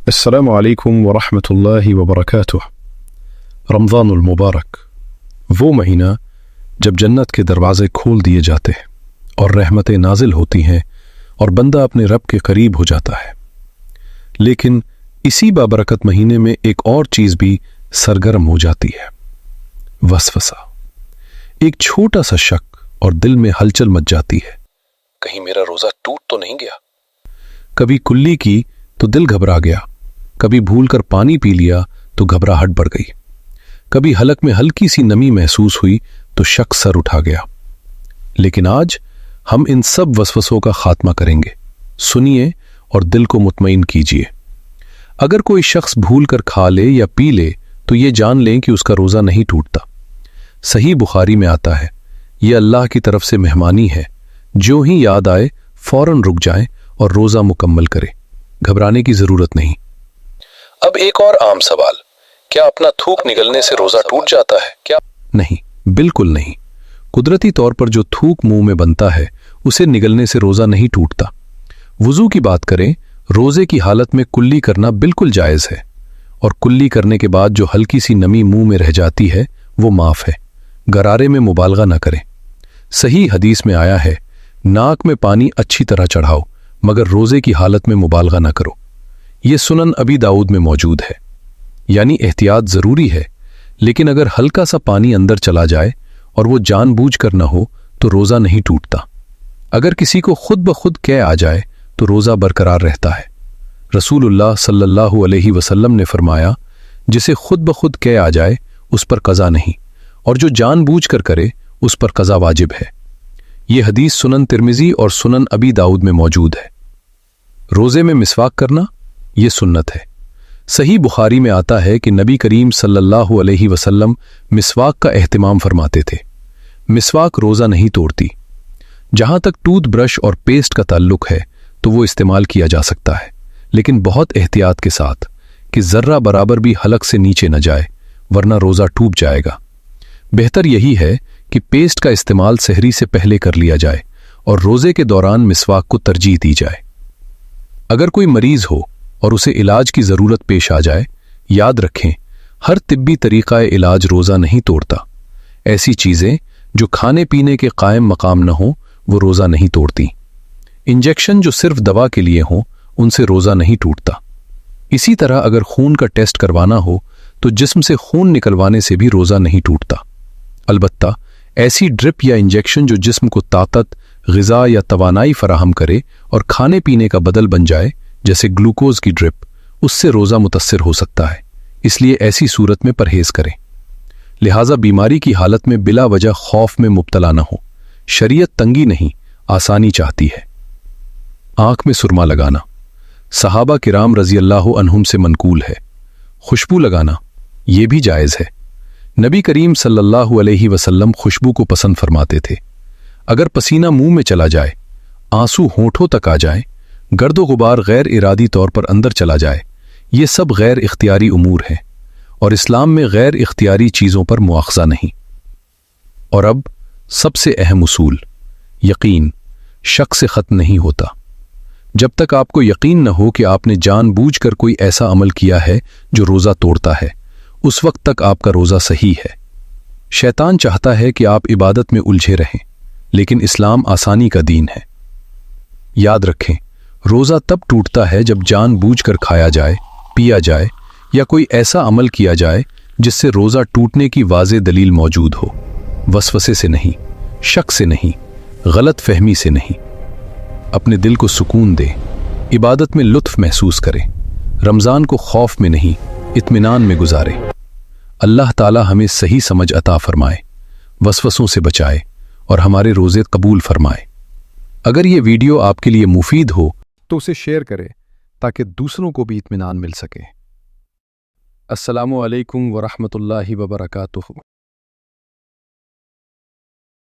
السلام علیکم ورحمۃ اللہ وبرکاتہ۔ رمضان المبارک، وہ مہینہ جب جنت کے دروازے کھول دیے جاتے ہیں اور رحمتیں نازل ہوتی ہیں اور بندہ اپنے رب کے قریب ہو جاتا ہے۔ لیکن اسی بابرکت مہینے میں ایک اور چیز بھی سرگرم ہو جاتی ہے، وسوسہ۔ ایک چھوٹا سا شک اور دل میں ہلچل مچ جاتی ہے، کہیں میرا روزہ ٹوٹ تو نہیں گیا؟ کبھی کلی کی تو دل گھبرا گیا، کبھی بھول کر پانی پی لیا تو گھبراہٹ بڑھ گئی، کبھی حلق میں ہلکی سی نمی محسوس ہوئی تو شک سر اٹھا گیا۔ لیکن آج ہم ان سب وسوسوں کا خاتمہ کریں گے۔ سنیے اور دل کو مطمئن کیجیے۔ اگر کوئی شخص بھول کر کھا لے یا پی لے تو یہ جان لیں کہ اس کا روزہ نہیں ٹوٹتا۔ صحیح بخاری میں آتا ہے، یہ اللہ کی طرف سے مہمانی ہے، جو ہی یاد آئے فوراً رک جائیں اور روزہ مکمل کریں۔ گھبرانے کی ضرورت نہیں۔ اب ایک اور عام سوال، کیا اپنا تھوک نگلنے سے روزہ ٹوٹ جاتا ہے کیا؟ نہیں، بالکل نہیں۔ قدرتی طور پر جو تھوک منہ میں بنتا ہے اسے نگلنے سے روزہ نہیں ٹوٹتا۔ وضو کی بات کریں، روزے کی حالت میں کلی کرنا بالکل جائز ہے، اور کلی کرنے کے بعد جو ہلکی سی نمی منہ میں رہ جاتی ہے وہ معاف ہے۔ غرارے میں مبالغہ نہ کریں۔ صحیح حدیث میں آیا ہے، ناک میں پانی اچھی طرح چڑھاؤ مگر روزے کی حالت میں مبالغہ نہ کرو۔ یہ سنن ابی داؤد میں موجود ہے۔ یعنی احتیاط ضروری ہے، لیکن اگر ہلکا سا پانی اندر چلا جائے اور وہ جان بوجھ کر نہ ہو تو روزہ نہیں ٹوٹتا۔ اگر کسی کو خود بخود قے آ جائے تو روزہ برقرار رہتا ہے۔ رسول اللہ صلی اللہ علیہ وسلم نے فرمایا، جسے خود بخود قے آ جائے اس پر قضا نہیں، اور جو جان بوجھ کر کرے اس پر قضا واجب ہے۔ یہ حدیث سنن ترمذی اور سنن ابی داؤد میں موجود ہے۔ روزے میں مسواک کرنا یہ سنت ہے۔ صحیح بخاری میں آتا ہے کہ نبی کریم صلی اللہ علیہ وسلم مسواک کا اہتمام فرماتے تھے۔ مسواک روزہ نہیں توڑتی۔ جہاں تک ٹوتھ برش اور پیسٹ کا تعلق ہے تو وہ استعمال کیا جا سکتا ہے، لیکن بہت احتیاط کے ساتھ کہ ذرہ برابر بھی حلق سے نیچے نہ جائے، ورنہ روزہ ٹوٹ جائے گا۔ بہتر یہی ہے کہ پیسٹ کا استعمال سحری سے پہلے کر لیا جائے اور روزے کے دوران مسواک کو ترجیح دی جائے۔ اگر کوئی مریض ہو اور اسے علاج کی ضرورت پیش آ جائے، یاد رکھیں ہر طبی طریقہ علاج روزہ نہیں توڑتا۔ ایسی چیزیں جو کھانے پینے کے قائم مقام نہ ہوں وہ روزہ نہیں توڑتی۔ انجیکشن جو صرف دوا کے لیے ہوں ان سے روزہ نہیں ٹوٹتا۔ اسی طرح اگر خون کا ٹیسٹ کروانا ہو تو جسم سے خون نکلوانے سے بھی روزہ نہیں ٹوٹتا۔ البتہ ایسی ڈرپ یا انجیکشن جو جسم کو طاقت، غذا یا توانائی فراہم کرے اور کھانے پینے کا بدل بن جائے، جیسے گلوکوز کی ڈرپ، اس سے روزہ متاثر ہو سکتا ہے۔ اس لیے ایسی صورت میں پرہیز کریں۔ لہٰذا بیماری کی حالت میں بلا وجہ خوف میں مبتلا نہ ہو۔ شریعت تنگی نہیں، آسانی چاہتی ہے۔ آنکھ میں سرما لگانا صحابہ کرام رضی اللہ عنہم سے منقول ہے۔ خوشبو لگانا یہ بھی جائز ہے۔ نبی کریم صلی اللہ علیہ وسلم خوشبو کو پسند فرماتے تھے۔ اگر پسینہ منہ میں چلا جائے، آنسو ہونٹوں تک آ جائیں، گرد و غبار غیر ارادی طور پر اندر چلا جائے، یہ سب غیر اختیاری امور ہیں، اور اسلام میں غیر اختیاری چیزوں پر مواخذہ نہیں۔ اور اب سب سے اہم اصول، یقین شک سے ختم نہیں ہوتا۔ جب تک آپ کو یقین نہ ہو کہ آپ نے جان بوجھ کر کوئی ایسا عمل کیا ہے جو روزہ توڑتا ہے، اس وقت تک آپ کا روزہ صحیح ہے۔ شیطان چاہتا ہے کہ آپ عبادت میں الجھے رہیں، لیکن اسلام آسانی کا دین ہے۔ یاد رکھیں، روزہ تب ٹوٹتا ہے جب جان بوجھ کر کھایا جائے، پیا جائے یا کوئی ایسا عمل کیا جائے جس سے روزہ ٹوٹنے کی واضح دلیل موجود ہو۔ وسوسے سے نہیں، شک سے نہیں، غلط فہمی سے نہیں۔ اپنے دل کو سکون دیں، عبادت میں لطف محسوس کریں، رمضان کو خوف میں نہیں اطمینان میں گزاریں۔ اللہ تعالی ہمیں صحیح سمجھ عطا فرمائے، وسوسوں سے بچائے اور ہمارے روزے قبول فرمائے۔ اگر یہ ویڈیو آپ کے لیے مفید ہو تو اسے شیئر کریں تاکہ دوسروں کو بھی اطمینان مل سکے۔ السلام علیکم ورحمۃ اللہ وبرکاتہ۔